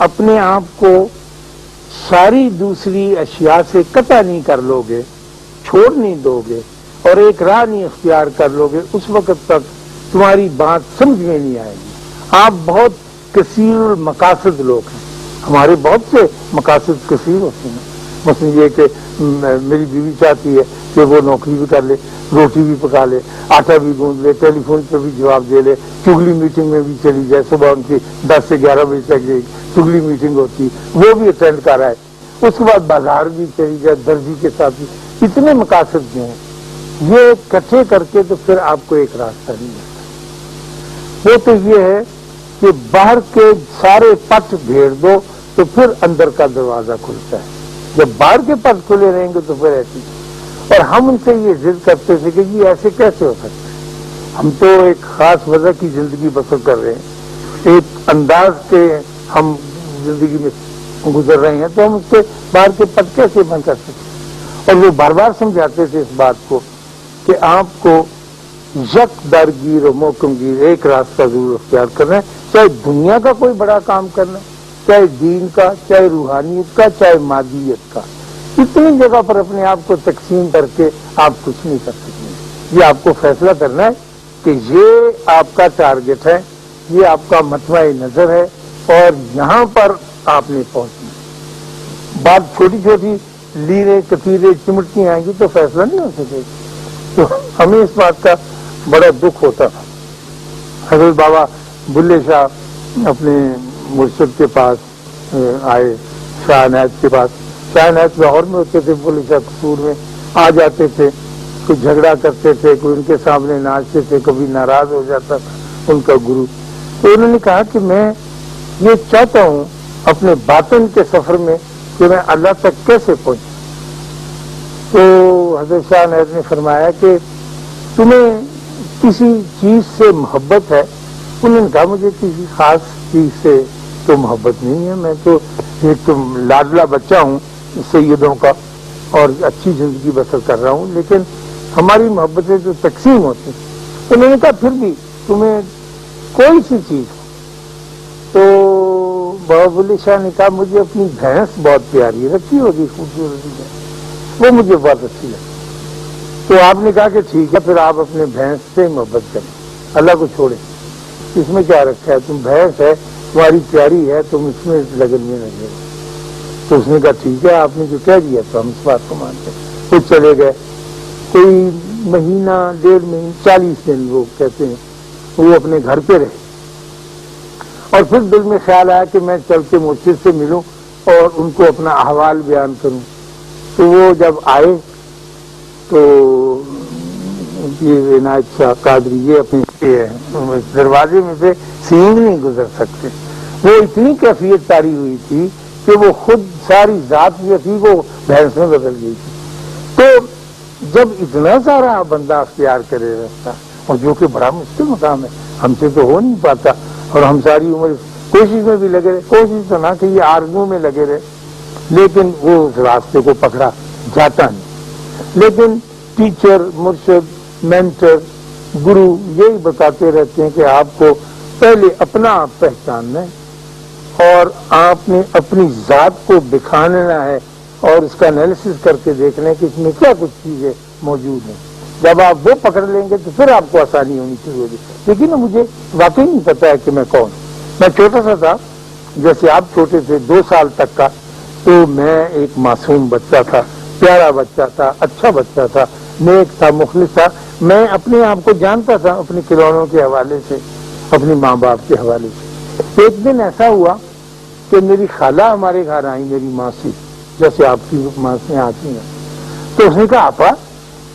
اپنے آپ کو ساری دوسری اشیاء سے قطع نہیں کر لو گے، چھوڑ نہیں دو گے اور ایک راہ نہیں اختیار کر لو گے، اس وقت تک تمہاری بات سمجھ میں نہیں آئے گی۔ آپ بہت کثیر المقاصد لوگ ہیں، ہمارے بہت سے مقاصد کثیر ہوتے ہیں، مثلا یہ کہ میری بیوی چاہتی ہے کہ وہ نوکری بھی کر لے، روٹی بھی پکا لے، آٹا بھی گوندھ لے، ٹیلی فون پہ بھی جواب دے لے، چگلی میٹنگ میں بھی چلی جائے، صبح ان کی 10 سے 11 بجے تک چگلی میٹنگ ہوتی وہ بھی اٹینڈ کر آئے، اس کے بعد بازار بھی چلی جائے، درزی کے ساتھ بھی، اتنے مقاصد جو ہیں یہ اکٹھے کر کے تو پھر آپ کو ایک راستہ نہیں ملتا۔ وہ تو یہ ہے کہ باہر کے سارے پٹ بھیڑ دو تو پھر اندر کا دروازہ کھلتا ہے، جب باہر کے پٹ کھلے رہیں گے تو پھر ایسی۔ اور ہم ان سے یہ ضد کرتے تھے کہ یہ ایسے کیسے ہو سکتا ہے، ہم تو ایک خاص وجہ کی زندگی بسر کر رہے ہیں، ایک انداز کے ہم زندگی میں گزر رہے ہیں، تو ہم اس کے باہر کے پٹ کیسے بند کر سکتے۔ اور وہ بار بار سمجھاتے تھے اس بات کو کہ آپ کو یک درگیر و محکم گیر ایک راستہ ضرور اختیار کرنا ہے، چاہے دنیا کا کوئی بڑا کام کرنا ہے، چاہے دین کا، چاہے روحانیت کا، چاہے مادیت کا۔ اتنی جگہ پر اپنے آپ کو تقسیم کر کے آپ کچھ نہیں کر سکتے۔ یہ آپ کو فیصلہ کرنا ہے کہ یہ آپ کا ٹارگٹ ہے، یہ آپ کا مطمع نظر ہے اور یہاں پر آپ نے پہنچنا۔ بات چھوٹی چھوٹی لیریں کتیریں چمٹتی آئیں گی تو فیصلہ نہیں ہو سکے گا۔ تو ہمیں اس بات کا بڑا دکھ ہوتا تھا۔ حضرت بابا بلے شاہ اپنے مرشد کے پاس آئے، شاہ عنایت کے پاس، شاہ عنایت لاہور میں ہوتے تھے، بلے شاہ قصور میں آ جاتے تھے، کوئی جھگڑا کرتے تھے، کوئی ان کے سامنے ناچتے تھے، کبھی ناراض ہو جاتا تھا ان کا گرو۔ تو انہوں نے کہا کہ میں یہ چاہتا ہوں اپنے باطن کے سفر میں کہ میں اللہ تک کیسے پہنچوں۔ تو حضرت شاہ عنایت نے فرمایا کہ تمہیں کسی چیز سے محبت ہے؟ انہوں نے کہا مجھے کسی خاص چیز سے تو محبت نہیں ہے، میں تو ایک لاڈلا بچہ ہوں سیدوں کا اور اچھی زندگی بسر کر رہا ہوں، لیکن ہماری محبتیں تو تقسیم ہوتی ہیں۔ انہوں نے کہا پھر بھی تمہیں کوئی سی چیز ہو؟ تو بابا بلے شاہ نے کہا مجھے اپنی بھینس بہت پیاری ہے، رکھی ہوگی خوبصورتی ہے، وہ مجھے بہت اچھی لگتی۔ تو آپ نے کہا کہ ٹھیک ہے، پھر آپ اپنے بھینس سے محبت کریں، اللہ کو چھوڑیں، اس میں کیا رکھا ہے، تم بھینس ہے، تمہاری پیاری ہے، تم اس میں لگن میں لگے۔ تو اس نے کہا ٹھیک ہے، آپ نے جو کہہ دیا تو ہم اس بات کو مانتے ہیں۔ وہ چلے گئے، کوئی مہینہ 1.5 مہینہ 40 دن لوگ کہتے ہیں وہ اپنے گھر پہ رہے، اور پھر دل میں خیال آیا کہ میں چل کے مرشد سے ملوں اور ان کو اپنا احوال بیان کروں۔ تو وہ جب آئے تو یہ عنایت شاہ قادری یہ اپنے دروازے میں سے سینگ نہیں گزر سکتے، وہ اتنی کیفیت طاری ہوئی تھی کہ وہ خود ساری ذات جو تھی وہ بھینس میں بدل گئی تھی۔ تو جب اتنا سارا بندہ اختیار کرے رہتا، اور جو کہ بڑا مشکل مقام ہے، ہم سے تو ہو نہیں پاتا، اور ہم ساری عمر کوشش میں بھی لگے رہے، کوشش تو نہ کہ یہ آرزو میں لگے رہے، لیکن وہ اس راستے کو پکڑا جاتا نہیں۔ لیکن ٹیچر، مرشد، مینٹر، گرو یہی بتاتے رہتے ہیں کہ آپ کو پہلے اپنا آپ پہچاننا ہے اور آپ نے اپنی ذات کو بکھانا ہے اور اس کا انالیسس کر کے دیکھنا ہے کہ اس میں کیا کچھ چیزیں موجود ہیں۔ جب آپ وہ پکڑ لیں گے تو پھر آپ کو آسانی ہونی شروع ہوگی۔ لیکن مجھے واقعی نہیں پتا ہے کہ میں کون ہوں۔ میں چھوٹا سا تھا، جیسے آپ چھوٹے تھے 2 سال تک کا، تو میں ایک معصوم بچہ تھا، پیارا بچہ تھا، اچھا بچہ تھا، نیک تھا، مخلص تھا۔ میں اپنے آپ کو جانتا تھا اپنے کھلونوں کے حوالے سے، اپنے ماں باپ کے حوالے سے۔ ایک دن ایسا ہوا کہ میری خالہ ہمارے گھر آئی، میری ماں سے، جیسے آپ کی ماں سے آتی ہیں، تو اس نے کہا آپا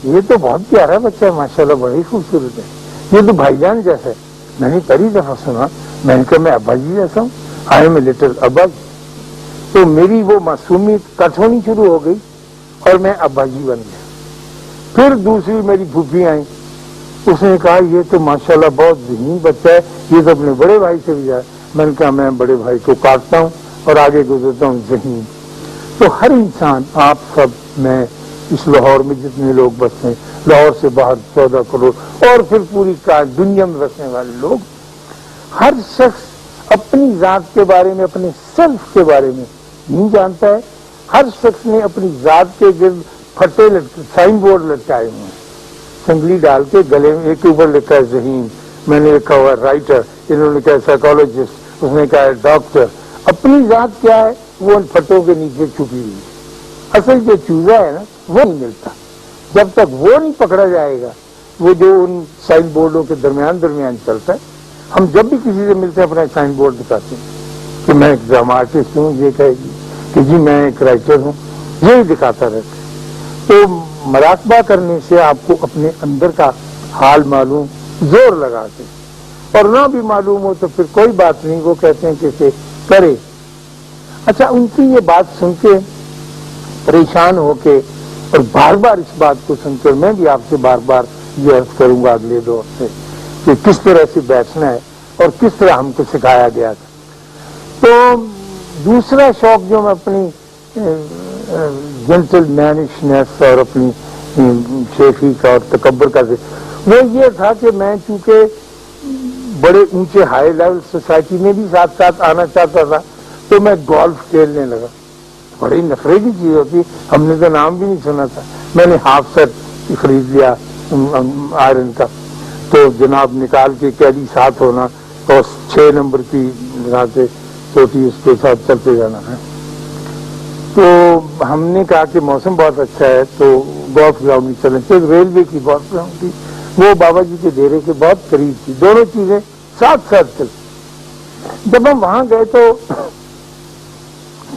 یہ تو بہت پیارا بچہ ہے، ماشاءاللہ بڑی خوبصورت ہے، یہ تو بھائی جان جیسا ہے۔ میں نے پہلی دفعہ سنا، میں نے کہا میں ابا جی جیسا ہوں، آئی ایم اے لٹل ابا جی۔ تو میری وہ معصومیت کٹ ہونی شروع ہو گئی اور میں ابا جی بن گیا۔ پھر دوسری میری پھوپھی آئی، اس نے کہا یہ تو ماشاءاللہ بہت ذہین بچہ ہے، یہ تو اپنے بڑے بھائی سے بھی جائے۔ میں نے کہا میں بڑے بھائی کو کاٹتا ہوں اور آگے گزرتا ہوں ذہین۔ تو ہر انسان، آپ سب، میں، اس لاہور میں جتنے لوگ بستے ہیں، لاہور سے باہر 14 کروڑ، اور پھر پوری دنیا میں بسنے والے لوگ، ہر شخص اپنی ذات کے بارے میں، اپنے سیلف کے بارے میں نہیں جانتا ہے. ہر شخص نے اپنی ذات کے گرد پھٹے سائن بورڈ لٹکائے ہوئے ہیں، سنگلی ڈال کے گلے میں. ایک کے اوپر لکھا ہے ذہین، میں نے لکھا ہوا رائٹر، انہوں نے کہا سائیکالوجسٹ، اس نے کہا ہے ڈاکٹر. اپنی ذات کیا ہے وہ ان پھٹوں کے نیچے چھپی ہوئی ہے. اصل جو چوزا ہے نا وہ نہیں ملتا جب تک وہ نہیں پکڑا جائے گا، وہ جو ان سائن بورڈوں کے درمیان چلتا ہے. ہم جب بھی کسی سے ملتے ہیں اپنا سائن بورڈ دکھاتے ہیں کہ میں ایک ڈرامہ آرٹسٹ ہوں، یہ کہے گی کہ جی میں ایک رائٹر ہوں، یہی دکھاتا رہتا ہے. تو مراقبہ کرنے سے آپ کو اپنے اندر کا حال معلوم، زور لگا کے، اور نہ بھی معلوم ہو تو پھر کوئی بات نہیں، وہ کہتے ہیں کہ اسے کرے. اچھا، ان کی یہ بات سن کے پریشان ہو کے اور بار بار اس بات کو سن کر میں بھی آپ سے بار بار یہ عرض کروں گا اگلے دور سے کہ کس طرح سے بیٹھنا ہے اور کس طرح ہم کو سکھایا گیا تھا. تو دوسرا شوق جو میں اپنی جنٹل مینشنس اور اپنی شیخی کا اور تکبر کا وہ یہ تھا کہ میں چونکہ بڑے اونچے ہائی لیول سوسائٹی میں بھی ساتھ ساتھ آنا چاہتا تھا، تو میں گولف کھیلنے لگا. بڑی نفرت کی چیز ہوتی، ہم نے تو نام بھی نہیں سنا تھا. میں نے ہاف سیٹ خرید لیا آئرن کا، تو جناب نکال کے کیڈی ساتھ ہونا اور 6 نمبر کی سے چوٹی اس کے ساتھ چلتے جانا ہے. تو ہم نے کہا کہ موسم بہت اچھا ہے تو گولف گراؤنڈ میں چلیں. تو ایک ریلوے کی گولف گراؤنڈ تھی، وہ بابا جی کے ڈیرے کے بہت قریب تھی. دونوں چیزیں ساتھ ساتھ چلتی. جب ہم وہاں گئے تو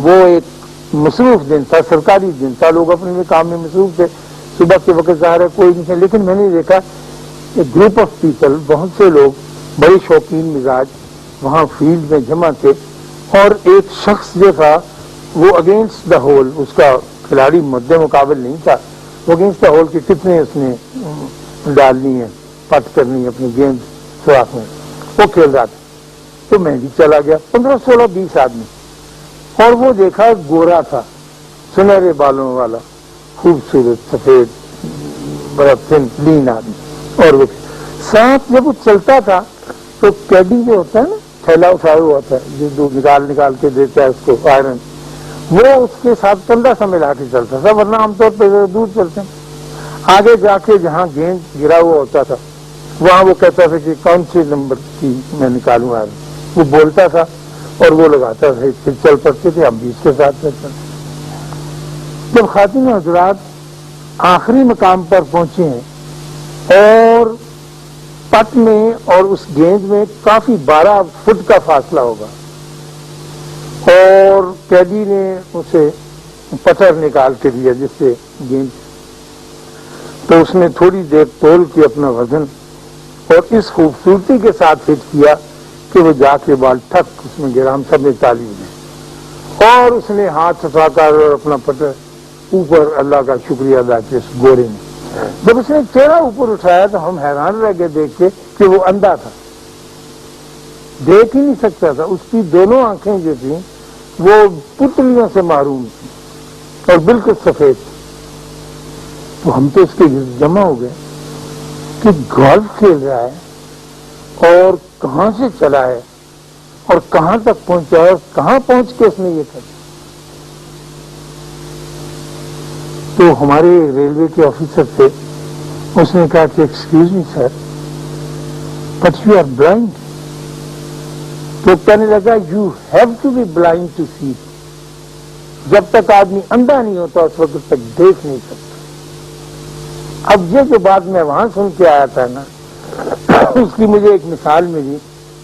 وہ ایک مصروف دن تھا، سرکاری دن تھا، لوگ اپنے کام میں مصروف تھے. صبح کے وقت ظاہر ہے کوئی نہیں تھا، لیکن میں نے دیکھا ایک گروپ آف پیپل، بہت سے لوگ بڑے شوقین مزاج وہاں فیلڈ میں جمع تھے. اور ایک شخص جو تھا وہ اگینسٹ دا ہول، اس کا کھلاڑی مد مقابل نہیں تھا، وہ اگینسٹ دا ہول کے کتنے اس نے ڈالنی ہے، پٹ کرنی ہے اپنی گیند سوراخ میں، وہ کھیل رہا تھا. تو میں بھی چلا گیا، 15 16 20 آدمی. اور وہ دیکھا گورا تھا، سنہرے بالوں والا، خوبصورت سفید بڑا لین آدمی. اور وہ ساتھ جب وہ چلتا تھا تو کیڈی جو ہوتا ہے نا، تھیلا اٹھایا ہوا ہوتا ہے جو نکال کے دیتا ہے اس کو آئرن، وہ اس کے ساتھ کندھا سا ملا کے چلتا تھا. ورنہ عام طور پہ دور چلتے ہیں. آگے جا کے جہاں گیند گرا ہوا ہوتا تھا وہاں وہ کہتا تھا کہ کون سے نمبر کی میں نکالوں آئرن، وہ بولتا تھا اور وہ لگاتا تھا. پھر چل پڑتے تھے، ہم بھی اس کے ساتھ چلتے تھے. جب خواتین حضرات آخری مقام پر پہنچے ہیں اور پٹ میں اور اس گیند میں کافی 12 فٹ کا فاصلہ ہوگا، اور کیڈی نے اسے پتھر نکال کے دیا جس سے گیند، تو اس نے تھوڑی دیر تول کے اپنا وزن اور اس خوبصورتی کے ساتھ ہٹ کیا کہ وہ جا کے بال ٹھک اس میں گرا. ہم سب نے تالی دی اور اس نے ہاتھ اٹھا کر اور اپنا پتھر اوپر اللہ کا شکریہ ادا کیا اس گورے نے. جب اس نے چہرہ اوپر اٹھایا تو ہم حیران رہ گئے دیکھ کے کہ وہ اندھا تھا، دیکھ ہی نہیں سکتا تھا. اس کی دونوں آنکھیں جو تھیں وہ پتلیوں سے محروم تھی اور بالکل سفید تھی. تو ہم تو اس کے جمع ہو گئے کہ گولف کھیل رہا ہے اور کہاں سے چلا ہے اور کہاں تک پہنچا ہے اور کہاں پہنچ کے اس نے یہ کر. تو ہمارے ریلوے کے آفیسر تھے، اس نے کہا کہ excuse me sir but you are blind. تو کہنے لگا you have to be blind to see. جب تک آدمی اندھا نہیں ہوتا اس وقت تک دیکھ نہیں سکتا. اب یہ جو بات میں وہاں سن کے آیا تھا نا، اس کی مجھے ایک مثال ملی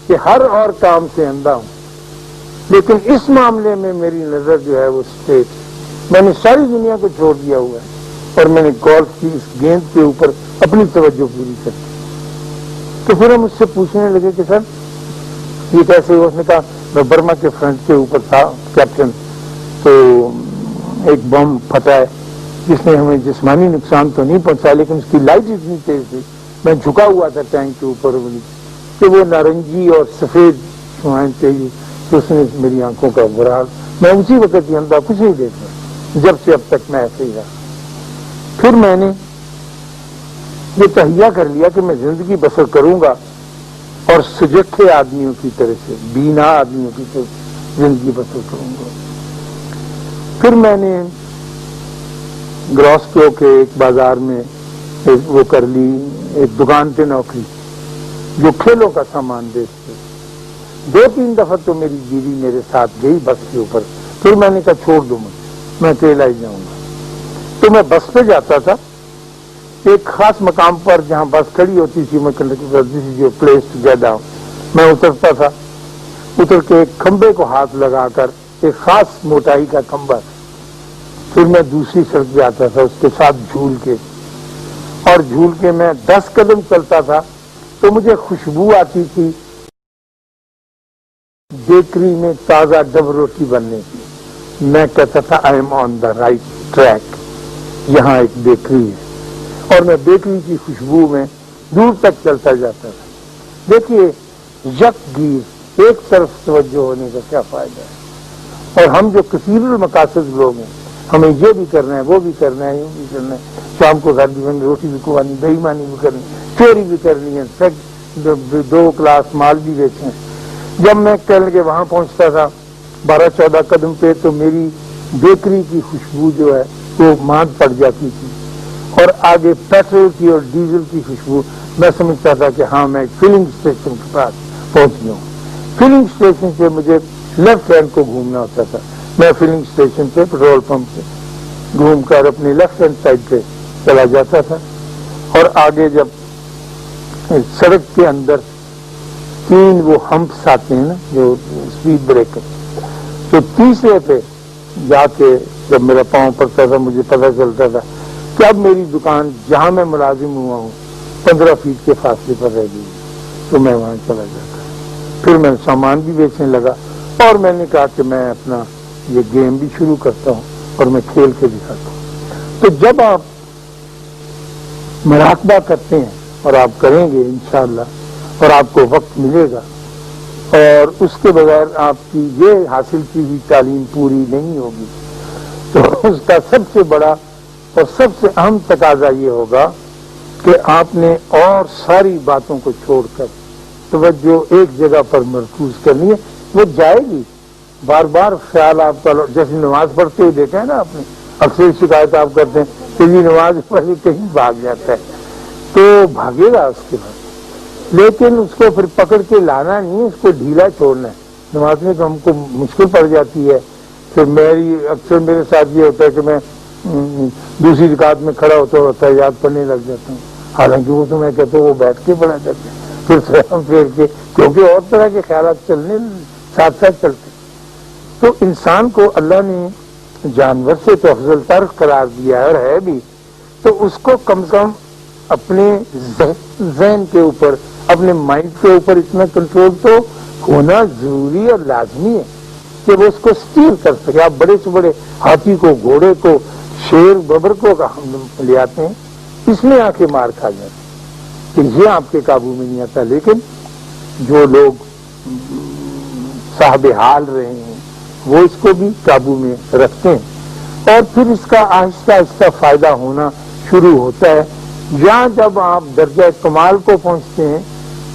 کہ ہر اور کام سے اندھا ہوں لیکن اس معاملے میں میری نظر جو ہے وہ اسٹریٹ. میں نے ساری دنیا کو چھوڑ دیا ہوا ہے اور میں نے گولف کی اس گیند کے اوپر اپنی توجہ پوری کر دی. تو پھر ہم اس سے پوچھنے لگے کہ سر یہ کیسے ہوا؟ اس نے کہا میں برما کے فرنٹ کے اوپر تھا کیپٹن، تو ایک بم پھٹا ہے جس نے ہمیں جسمانی نقصان تو نہیں پہنچا لیکن اس کی لائٹ اتنی تیز تھی، میں جھکا ہوا تھا ٹینک کے اوپر کہ وہ نارنجی اور سفید شعاعیں چاہیے تو اس نے میری آنکھوں کا برا. میں اسی وقت ہی اندھا کچھ نہیں دیکھ رہا، جب سے اب تک میں ایسے ہی رہا. پھر میں نے یہ تہیہ کر لیا کہ میں زندگی بسر کروں گا اور سجکھے آدمیوں کی طرح سے، بینا آدمیوں کی طرح زندگی بسر کروں گا۔ پھر میں نے گراس کیو کے ایک بازار میں وہ کر لی، ایک دکان پہ نوکری جو کھیلوں کا سامان بیچتے۔ 2-3 دفعہ تو میری بیوی میرے ساتھ گئی بس کے اوپر، پھر میں نے کہا چھوڑ دو، میں اکیلا ہی جاؤں گا۔ تو میں بس پہ جاتا تھا، ایک خاص مقام پر جہاں بس کھڑی ہوتی تھی، میں جو پلیس ٹو گیٹ ڈاؤن، میں اترتا تھا، اتر کے ایک کھمبے کو ہاتھ لگا کر، ایک خاص موٹائی کا کھمبا تھا، پھر میں دوسری سڑک پہ آتا تھا اس کے ساتھ جھول کے، اور جھول کے میں 10 قدم چلتا تھا تو مجھے خوشبو آتی تھی بیکری میں تازہ ڈب روٹی بننے کی۔ میں کہتا تھا I am on the right track, یہاں ایک بیکری ہے، اور میں بیکری کی خوشبو میں دور تک چلتا جاتا تھا۔ دیکھیے یک گیر ایک طرف توجہ ہونے کا کیا فائدہ ہے، اور ہم جو کثیر المقاصد لوگ ہیں، ہمیں یہ بھی کرنا ہے، وہ بھی کرنا ہے، یہ بھی کرنا ہے، شام کو گھر بھی بنی، روٹی بھی کھوانی، بے ایمانی بھی کرنی، چوری بھی کرنی ہے، 2 کلاس مال بھی بیچنا ہے۔ جب میں کل کے وہاں پہنچتا تھا 12-14 قدم پہ، تو میری بیکری کی خوشبو جو ہے وہ ماند پڑ جاتی تھی، اور آگے پیٹرول کی اور ڈیزل کی خوشبو، میں سمجھتا تھا کہ ہاں میں فلنگ اسٹیشن کے پاس پہنچ گیا ہوں۔ فلنگ اسٹیشن سے مجھے لیفٹ ہینڈ کو گھومنا ہوتا تھا، میں فلنگ اسٹیشن سے پیٹرول پمپ سے گھوم کر اپنی لیفٹ ہینڈ سائڈ پہ چلا جاتا تھا، اور آگے جب سڑک کے اندر 3 وہ ہمپس آتے ہیں نا جو اسپیڈ بریکر، تو تیسرے پہ جا کے جب میرا پاؤں پڑتا تھا مجھے پتہ چلتا تھا کہ اب میری دکان جہاں میں ملازم ہوا ہوں 15 فیٹ کے فاصلے پر رہ گئی، تو میں وہاں چلا جاتا۔ پھر میں سامان بھی بیچنے لگا، اور میں نے کہا کہ میں اپنا یہ گیم بھی شروع کرتا ہوں اور میں کھیل کے دکھاتا ہوں۔ تو جب آپ مراقبہ کرتے ہیں، اور آپ کریں گے انشاءاللہ، اور آپ کو وقت ملے گا، اور اس کے بغیر آپ کی یہ حاصل کی ہوئی تعلیم پوری نہیں ہوگی، تو اس کا سب سے بڑا اور سب سے اہم تقاضا یہ ہوگا کہ آپ نے اور ساری باتوں کو چھوڑ کر توجہ ایک جگہ پر مرکوز کرنی ہے۔ وہ جائے گی، بار بار خیال آپ کا، جیسے نماز پڑھتے ہوئے دیکھا ہے نا آپ نے، اکثر شکایت آپ کرتے ہیں کہ یہ نماز پڑھ کہیں بھاگ جاتا ہے، تو بھاگے گا اس کے بعد، لیکن اس کو پھر پکڑ کے لانا نہیں ہے، اس کو ڈھیلا چھوڑنا ہے۔ نماز میں تو ہم کو مشکل پڑ جاتی ہے، پھر اکثر میرے ساتھ یہ ہوتا ہے کہ میں دوسری رکعت میں کھڑا ہوتا ہے، یاد پڑھنے لگ جاتا ہوں، حالانکہ وہ تو میں کہتا ہوں وہ بیٹھ کے پڑھا جاتا ہے، پھر سلام پھیر کے، کیونکہ اور طرح کے خیالات چلنے ساتھ ساتھ چلتے۔ تو انسان کو اللہ نے جانور سے تو افضل تر قرار دیا ہے، اور ہے بھی، تو اس کو کم سے کم اپنے ذہن کے اوپر، اپنے مائنڈ کے اوپر اتنا کنٹرول تو ہونا ضروری اور لازمی ہے کہ وہ اس کو اسٹیئر کر سکے۔ آپ بڑے سے بڑے ہاتھی کو، گھوڑے کو، شیر ببر کو لے آتے ہیں، اس میں آ کے مار کھا جاتے ہیں کہ یہ آپ کے قابو میں نہیں آتا، لیکن جو لوگ صاحب حال رہے ہیں وہ اس کو بھی قابو میں رکھتے ہیں، اور پھر اس کا آہستہ آہستہ فائدہ ہونا شروع ہوتا ہے۔ یہاں جب آپ درجہ کمال کو پہنچتے ہیں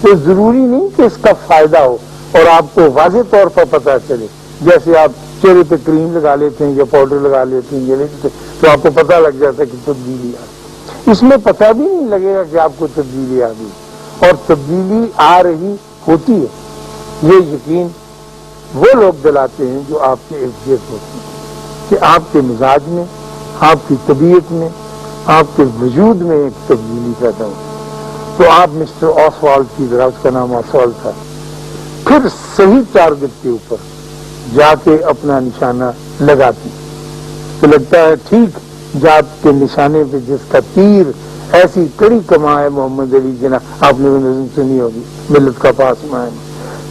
تو ضروری نہیں کہ اس کا فائدہ ہو اور آپ کو واضح طور پر پتہ چلے، جیسے آپ چہرے پہ کریم لگا لیتے ہیں یا پاؤڈر لگا لیتے ہیں تو آپ کو پتہ لگ جاتا ہے کہ تبدیلی آ گئی، اس میں پتہ بھی نہیں لگے گا کہ آپ کو تبدیلی آ گئی، اور تبدیلی آ رہی ہوتی ہے۔ یہ یقین وہ لوگ دلاتے ہیں جو آپ کے ارد گرد ہوتے ہیں کہ آپ کے مزاج میں، آپ کی طبیعت میں، آپ کے وجود میں ایک تبدیلی پیدا ہو۔ تو آپ مسٹر آسوالڈ کی طرح، اس کا نام آسوالڈ تھا، پھر صحیح ٹارگٹ کے اوپر جا کے اپنا نشانہ لگاتے تو لگتا ہے ٹھیک جات کے نشانے پہ جس کا تیر ایسی کڑی کما ہے محمد علی جناح، آپ نے وہ نظم سنی ہوگی، ملت کا پاس مائن،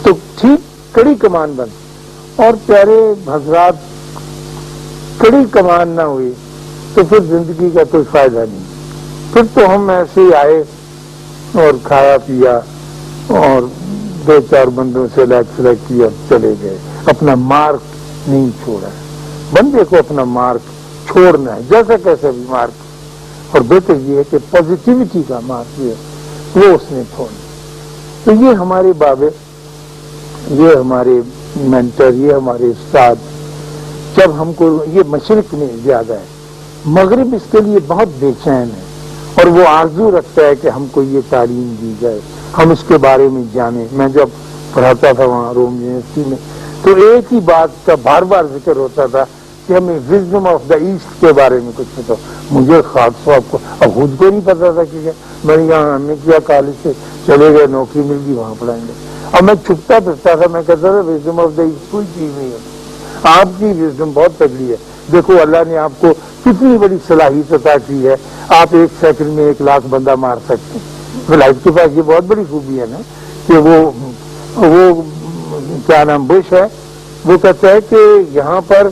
تو ٹھیک کڑی کمان بن، اور پیارے حضرات کڑی کمان نہ ہوئی تو پھر زندگی کا کوئی فائدہ نہیں، پھر تو ہم ایسے ہی آئے اور کھایا پیا اور 2-4 بندوں سے سلیکٹ کیا، چلے گئے، اپنا مارک نہیں چھوڑا ہے۔ بندے کو اپنا مارک چھوڑنا ہے، جیسا کیسا بھی مارک، اور بہتر یہ ہے کہ پازیٹیوٹی کا مارک جو ہے وہ اس نے چھوڑا. تو یہ ہمارے بابے، یہ ہمارے مینٹر، یہ ہمارے استاد، جب ہم کو یہ مشرق میں زیادہ ہے، مغرب اس کے لیے بہت بے چین ہے اور وہ آرزو رکھتا ہے کہ ہم کو یہ تعلیم دی جائے، ہم اس کے بارے میں جانیں. میں جب پڑھاتا تھا وہاں روم یونیورسٹی میں تو ایک ہی بات کا بار بار ذکر ہوتا تھا کہ ہمیں وزڈم آف دا ایسٹ کے بارے میں کچھ پتا. مجھے خاص طور کو اب خود کو نہیں پتا تھا کہ میں نے یہاں ہم نے کیا کالج سے چلے گئے، نوکری مل گئی، وہاں پڑھائیں گے. اب میں چھپتا پھرتا تھا، میں کہتا تھا وزڈم آف دا ایسٹ کوئی چیز نہیں ہے، آپ کی وزڈم بہت تگڑی ہے. دیکھو اللہ نے آپ کو کتنی بڑی صلاحیت عطا کی ہے، آپ 1 سیکنڈ میں 1 لاکھ بندہ مار سکتے ہیں. فلائٹ کے پاس یہ بہت بڑی خوبی ہے نا کہ وہ کیا نام بش ہے، وہ کہتا ہے کہ یہاں پر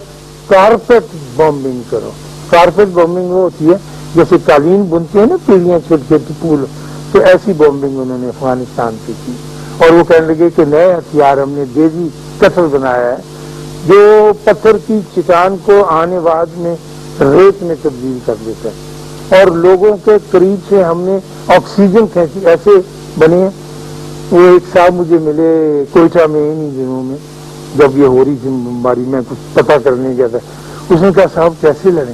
کارپیٹ بامبنگ کرو. کارپیٹ بامبنگ وہ ہوتی ہے جیسے قالین بنتے ہیں نا پیڑیاں چھوٹی چھوٹی پھول، تو ایسی بامبنگ انہوں نے افغانستان کی کی. اور وہ کہنے لگے کہ نئے ہتھیار ہم نے دیزی قتل بنایا ہے جو پتھر کی چٹان کو آنے بعد میں ریت میں تبدیل کر دیتا ہے، اور لوگوں کے قریب سے ہم نے آکسیجن کھینچی ایسے بنے. وہ ایک صاحب مجھے ملے کوئٹہ میں انہی دنوں میں جب یہ ہو رہی تھی بیماری، میں کچھ پتہ کرنے گیا تھا. اس نے کہا صاحب کیسے لڑیں؟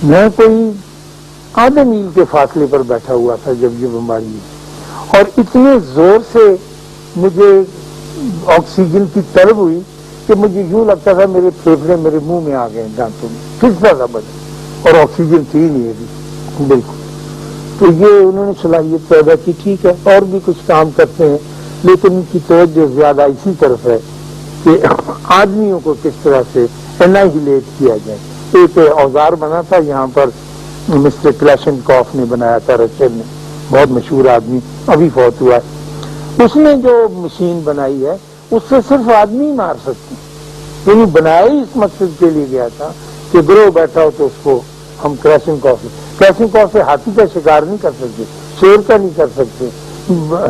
میں کوئی آدھے میل کے فاصلے پر بیٹھا ہوا تھا جب یہ بیماری ہوئی، اور اتنے زور سے مجھے آکسیجن کی طلب ہوئی کہ مجھے یوں لگتا تھا میرے پھیپھڑے میرے منہ میں آ گئے، دانتوں میں کھستا تھا بدن، اور آکسیجن تھی نہیں ابھی بالکل. تو یہ انہوں نے صلاحیت پیدا کی. ٹھیک ہے اور بھی کچھ کام کرتے ہیں، لیکن ان کی توجہ زیادہ اسی طرف ہے کہ آدمیوں کو کس طرح سے انہیلیٹ کیا جائے. ایک اوزار بنا تھا یہاں پر، مسٹر کلاشنکوف نے بنایا تھا، رشین نے، بہت مشہور آدمی، ابھی فوت ہوا ہے. اس نے جو مشین بنائی ہے اس سے صرف آدمی مار سکتے ہیں، یعنی بنایا ہی اس مقصد کے لیے گیا تھا کہ گروہ بیٹھا ہو تو اس کو ہم کلاشنکوف سے ہاتھی کا شکار نہیں کر سکتے، شیر کا نہیں کر سکتے،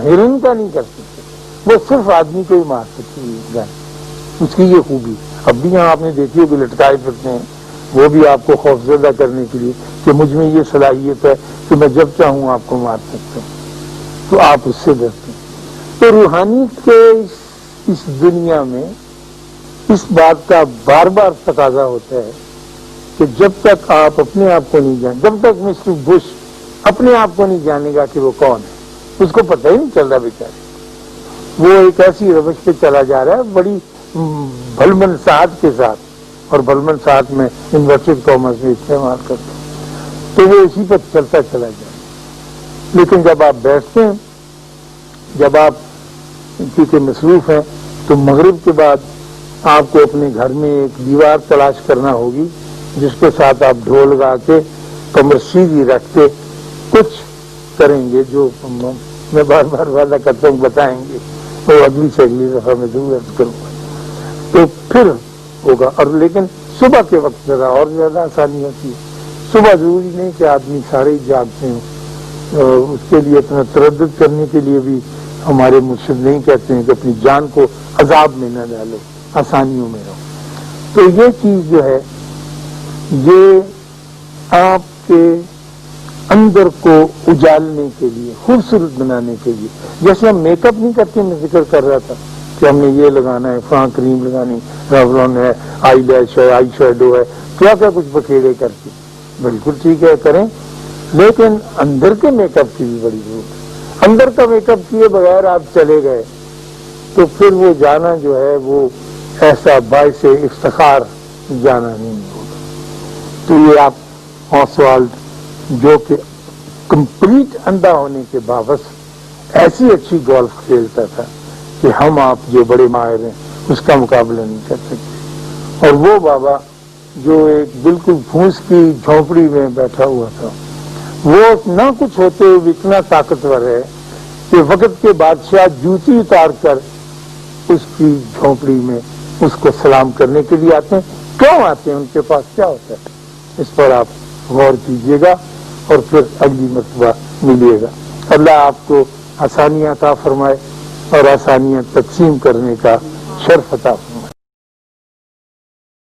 ہرن کا نہیں کر سکتے، وہ صرف آدمی کو ہی مار سکتی ہے. اس کی یہ خوبی اب بھی یہاں آپ نے دیکھی ہوگی لٹکائے پھرتے ہیں، وہ بھی آپ کو خوفزدہ کرنے کے لیے کہ مجھ میں یہ صلاحیت ہے کہ میں جب چاہوں آپ کو مار سکتا ہوں، تو آپ اس سے ڈرتے ہیں. تو روحانیت کے اس دنیا میں اس بات کا بار بار تقاضا ہوتا ہے کہ جب تک آپ اپنے آپ کو نہیں جان، جب تک مسٹر بش اپنے آپ کو نہیں جانے گا کہ وہ کون ہے، اس کو پتہ ہی نہیں چل رہا بیچارے. وہ ایک ایسی روش پہ چلا جا رہا ہے بڑی بھلمن ساعت کے ساتھ، اور بھلمن ساعت میں انورٹڈ کامرس میں استعمال کرتے ہیں، تو وہ اسی پر چلتا چلا جائے. لیکن جب آپ بیٹھتے ہیں، جب آپ کیونکہ مصروف ہیں، تو مغرب کے بعد آپ کو اپنے گھر میں ایک دیوار تلاش کرنا ہوگی جس کے ساتھ آپ ڈھول گا کے کمر سیدھی رکھ کے کچھ کریں گے، جو میں بار بار وعدہ کرتا ہوں بتائیں گے، وہ اگلی سے اگلی دفعہ میں ضرور کروں گا، تو پھر ہوگا. اور لیکن صبح کے وقت ذرا اور زیادہ آسانی ہوتی ہے. صبح ضروری نہیں کہ آدمی سارے ہی جاگتے ہوں، اس کے لیے اپنا تردد کرنے کے لیے بھی ہمارے مرشد نہیں کہتے ہیں کہ اپنی جان کو عذاب میں نہ ڈالو، آسانیوں میں رہو. تو یہ چیز جو ہے یہ آپ کے اندر کو اجالنے کے لیے، خوبصورت بنانے کے لیے، جیسے ہم میک اپ نہیں کرتے، میں ذکر کر رہا تھا کہ ہم نے یہ لگانا ہے، فراں کریم لگانی، ریولون ہے، آئی لیش ہے، آئی شیڈو ہے، کیا کیا کچھ بکھیڑے کرتے، بالکل ٹھیک ہے کریں، لیکن اندر کے میک اپ کی بھی بڑی ضرورت ہے. اندر کا میک اپ کیے بغیر آپ چلے گئے تو پھر وہ جانا جو ہے وہ ایسا باعث افتخار جانا نہیں ہوگا. تو یہ آپ آسوالڈ جو کہ کمپلیٹ اندھا ہونے کے باوجود ایسی اچھی گولف کھیلتا تھا کہ ہم آپ جو بڑے ماہر ہیں اس کا مقابلہ نہیں کر سکتے. اور وہ بابا جو ایک بالکل پھوس کی جھونپڑی میں بیٹھا ہوا تھا، وہ نہ کچھ ہوتے ہوئے اتنا طاقتور ہے کہ وقت کے بادشاہ جوتی اتار کر اس کی جھونپڑی میں اس کو سلام کرنے کے لیے آتے ہیں. کیوں آتے ہیں؟ ان کے پاس کیا ہوتا ہے؟ اس پر آپ غور کیجیے گا اور پھر اگلی مرتبہ ملیے گا. اللہ آپ کو آسانیاں عطا فرمائے اور آسانیاں تقسیم کرنے کا شرف عطا فرمائے.